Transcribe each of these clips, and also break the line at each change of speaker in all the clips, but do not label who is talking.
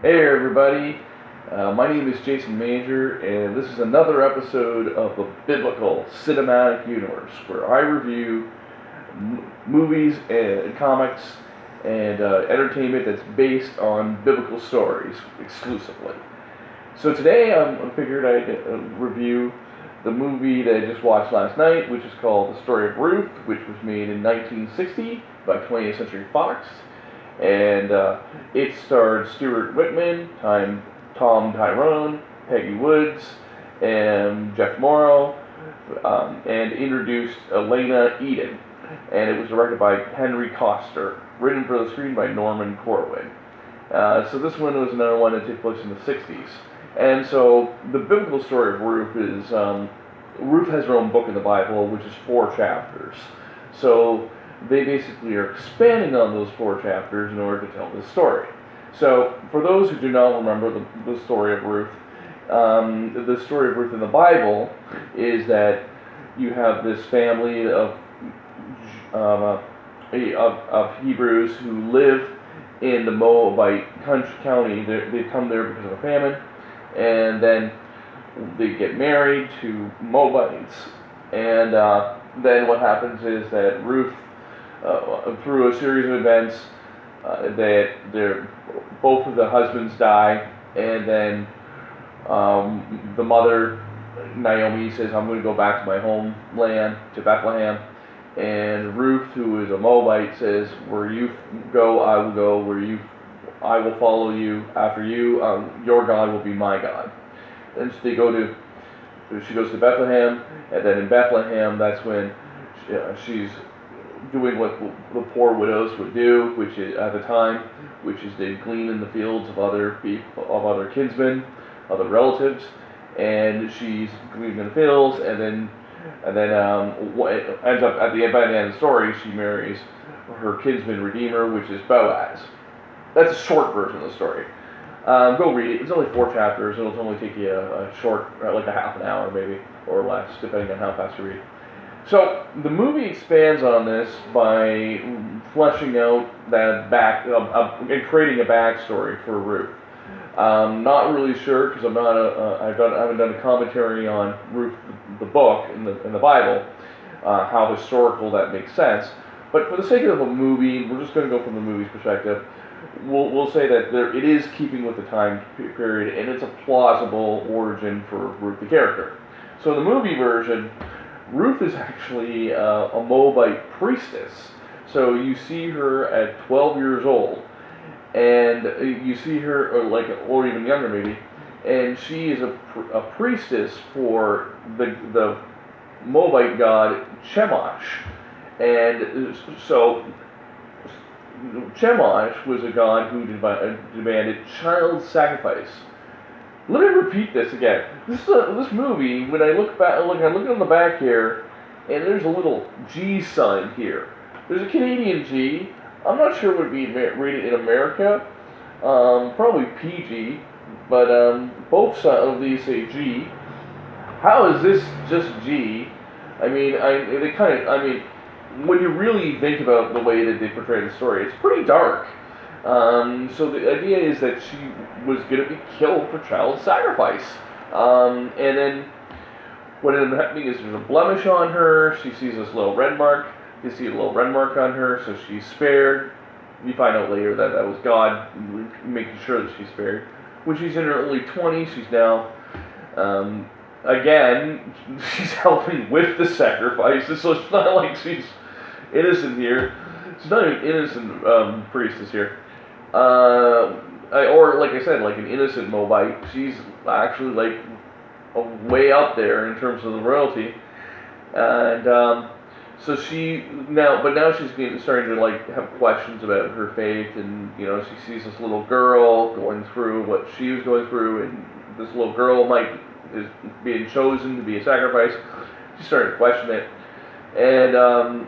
Hey everybody, my name is Jason Major, and this is another episode of the Biblical Cinematic Universe, where I review movies and comics and entertainment that's based on biblical stories exclusively. So today I figured I'd review the movie that I just watched last night, which is called The Story of Ruth, which was made in 1960 by 20th Century Fox. And it starred Stuart Whitman, Tom Tyrone, Peggy Woods, and Jeff Morrow, and introduced Elena Eden. And it was directed by Henry Koster, written for the screen by Norman Corwin. So this one was another one that took place in the 60s. And so the biblical story of Ruth is, Ruth has her own book in the Bible, which is 4 chapters. So they basically are expanding on those 4 chapters in order to tell this story. So, for those who do not remember the story of Ruth, the story of Ruth in the Bible is that you have this family of Hebrews who live in the Moabite county. They come there because of a famine, and then they get married to Moabites. And then what happens is that Ruth, through a series of events, that both of the husbands die, and then the mother, Naomi, says, "I'm going to go back to my homeland, to Bethlehem." And Ruth, who is a Moabite, says, "Where you go, I will go. I will follow you. After you, your God will be my God." And so she goes to Bethlehem, and then in Bethlehem, that's when she's doing what the poor widows would do, which is at the time, which is they glean in the fields of other people, of other kinsmen, other relatives, and she's gleaning in the fields, and then ends up by the end of the story, she marries her kinsman redeemer, which is Boaz. That's a short version of the story. Go read it. It's only 4 chapters. It'll only take you a short, like a half an hour maybe, or less, depending on how fast you read. So the movie expands on this by fleshing out that and creating a backstory for Ruth. Not really sure because I haven't done a commentary on Ruth the book in the Bible, how historical that makes sense. But for the sake of a movie, we're just going to go from the movie's perspective. We'll say that it is keeping with the time period, and it's a plausible origin for Ruth the character. So in the movie version, Ruth is actually a Moabite priestess. So you see her at 12 years old, and you see her, or even younger maybe, and she is a priestess for the Moabite god Chemosh. And so Chemosh was a god who demanded child sacrifice. Let me repeat this again. This movie, when I look back, I look on the back here, and there's a little G sign here. There's a Canadian G. I'm not sure it would be rated in America. Probably PG, but both of these say G. How is this just G? I mean, when you really think about the way that they portray the story, it's pretty dark. So the idea is that she was going to be killed for child sacrifice. And then what ended up happening is there's a blemish on her. She sees this little red mark. You see a little red mark on her, so she's spared. You find out later that that was God making sure that she's spared. When she's in her early 20s, she's now, again, she's helping with the sacrifices, so it's not like she's innocent here. She's not an innocent priestess here. Or, like I said, like an innocent Moabite. She's actually, like, way up there in terms of the royalty. And, so now she's starting to, like, have questions about her faith, and, she sees this little girl going through what she was going through, and this little girl is being chosen to be a sacrifice. She's starting to question it. And,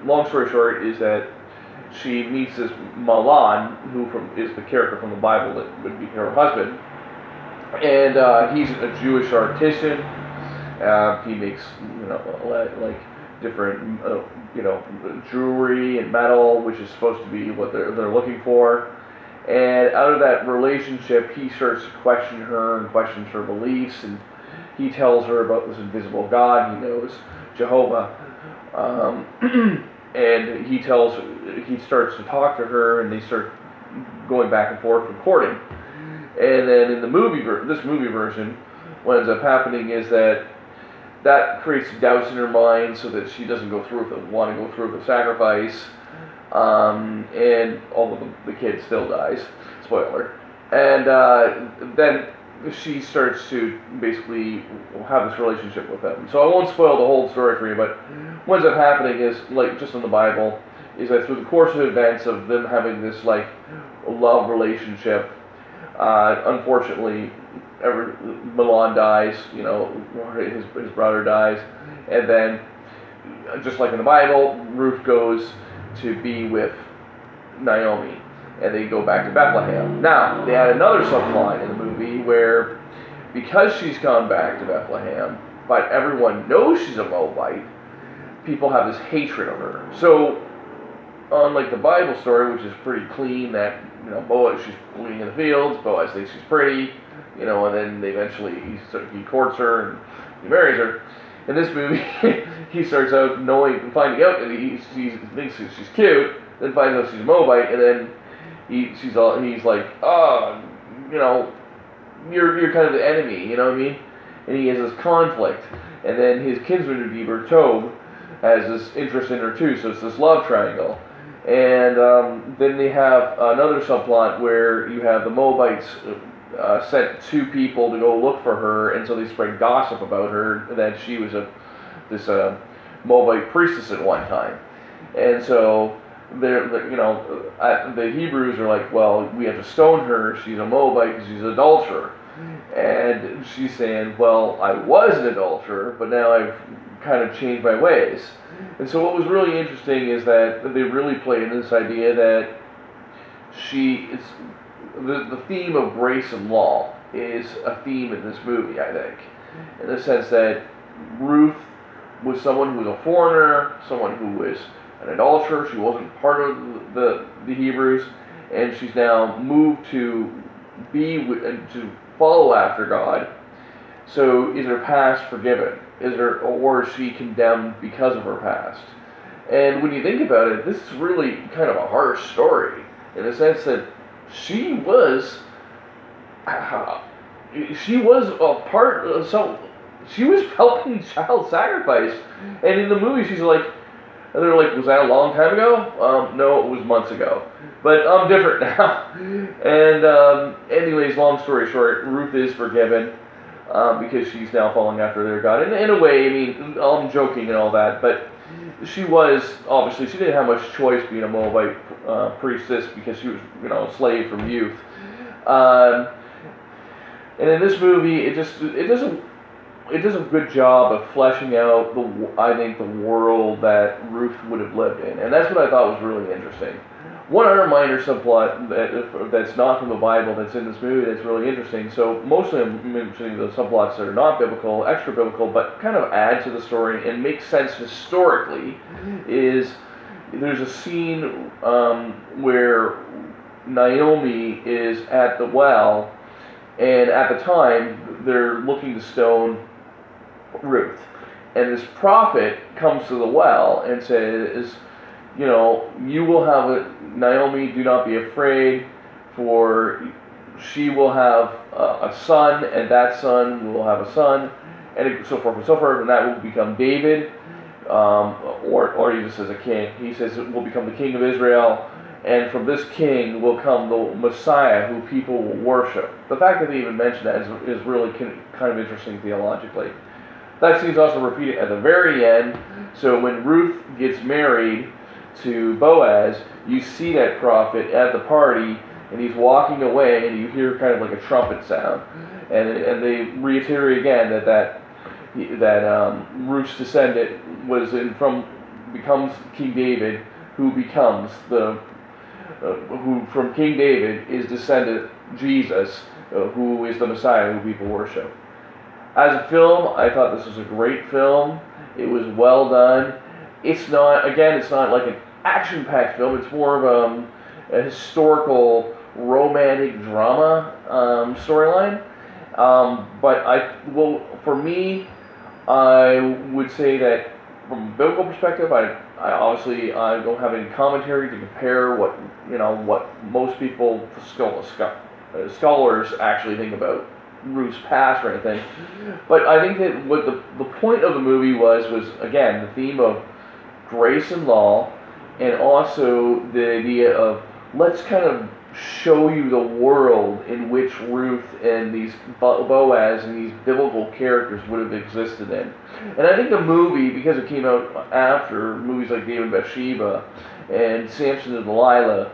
long story short is that she meets this Malan, who is the character from the Bible that would be her husband, and he's a Jewish artisan. He makes like different jewelry and metal, which is supposed to be what they're looking for. And out of that relationship, he starts to question her and questions her beliefs, and he tells her about this invisible God he knows, Jehovah. And he starts to talk to her, and they start going back and forth recording. And then in this movie version, what ends up happening is that creates doubts in her mind, so that she doesn't want to go through with the sacrifice. And although the kid still dies, spoiler. And then she starts to basically have this relationship with him. So I won't spoil the whole story for you, but what ends up happening is, like just in the Bible, is that through the course of events of them having this like love relationship, unfortunately, Milan dies. His brother dies, and then just like in the Bible, Ruth goes to be with Naomi, and they go back to Bethlehem. Now, they add another subplot in the movie where, because she's gone back to Bethlehem, but everyone knows she's a Moabite, people have this hatred of her. So, unlike the Bible story, which is pretty clean, that Boaz, she's gleaning in the fields, Boaz thinks she's pretty, and then eventually he courts her and he marries her. In this movie, he starts out finding out that he thinks she's cute, then finds out she's a Moabite, and then he's like, oh, you're kind of the enemy, you know what I mean? And he has this conflict, and then his kinsman redeemer Tob has this interest in her too, so it's this love triangle. And then they have another subplot where you have the Moabites sent two people to go look for her, and so they spread gossip about her that she was this Moabite priestess at one time. And so the Hebrews are like, well, we have to stone her. She's a Moabite because she's an adulterer. And she's saying, well, I was an adulterer, but now I've kind of changed my ways. And so what was really interesting is that they really played into this idea that the theme of grace and law is a theme in this movie, I think. In the sense that Ruth was someone who was a foreigner, someone who was an adulterer. She wasn't part of the Hebrews, and she's now moved to to follow after God. So is her past forgiven? Or is she condemned because of her past? And when you think about it, this is really kind of a harsh story, in the sense that she was a part of she was helping child sacrifice. And in the movie she's like, and they're like, was that a long time ago? No, it was months ago. But I'm different now. And anyways, long story short, Ruth is forgiven because she's now following after their God. And in a way, I mean, I'm joking and all that, but she didn't have much choice being a Moabite priestess, because she was, a slave from youth. And in this movie, it does a good job of fleshing out the world that Ruth would have lived in, and that's what I thought was really interesting. One other minor subplot that's not from the Bible that's in this movie that's really interesting. So mostly I'm mentioning the subplots that are not biblical, extra biblical, but kind of add to the story and make sense historically. Is there's a scene where Naomi is at the well, and at the time they're looking to stone Ruth, and this prophet comes to the well and says, you will have Naomi, do not be afraid, for she will have a son, and that son will have a son, and so forth and so forth, and that will become David, or he just says a king. He says it will become the king of Israel, and from this king will come the Messiah who people will worship. The fact that they even mention that is really kind of interesting theologically. That scene's also repeated at the very end. So when Ruth gets married to Boaz, you see that prophet at the party, and he's walking away, and you hear kind of like a trumpet sound, and they reiterate again that Ruth's descendant becomes King David, who becomes who from King David is descended Jesus, who is the Messiah who people worship. As a film, I thought this was a great film. It was well done. It's not like an action-packed film. It's more of a historical romantic drama storyline. For me, I would say that from a biblical perspective, I obviously I don't have any commentary to compare what most people, scholars actually think about Ruth's past or anything. But I think that what the point of the movie was again the theme of grace and law, and also the idea of let's kind of show you the world in which Ruth and these Boaz and these biblical characters would have existed in. And I think the movie, because it came out after movies like David and Bathsheba and Samson and Delilah,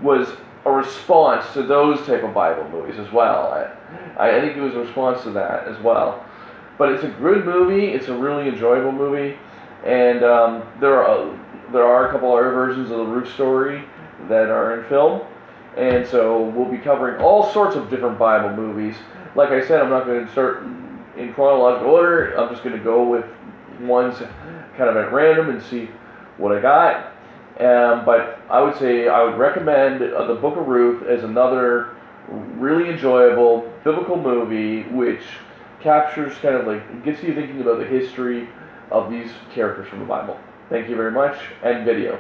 was a response to those type of Bible movies as well. I think it was a response to that as well. But it's a good movie. It's a really enjoyable movie, and there are a couple other versions of the Ruth story that are in film, and so we'll be covering all sorts of different Bible movies. Like I said, I'm not going to start in chronological order. I'm just going to go with ones kind of at random and see what I got. But I would say I would recommend the Book of Ruth as another really enjoyable biblical movie, which captures kind of like gets you thinking about the history of these characters from the Bible. Thank you very much, and video.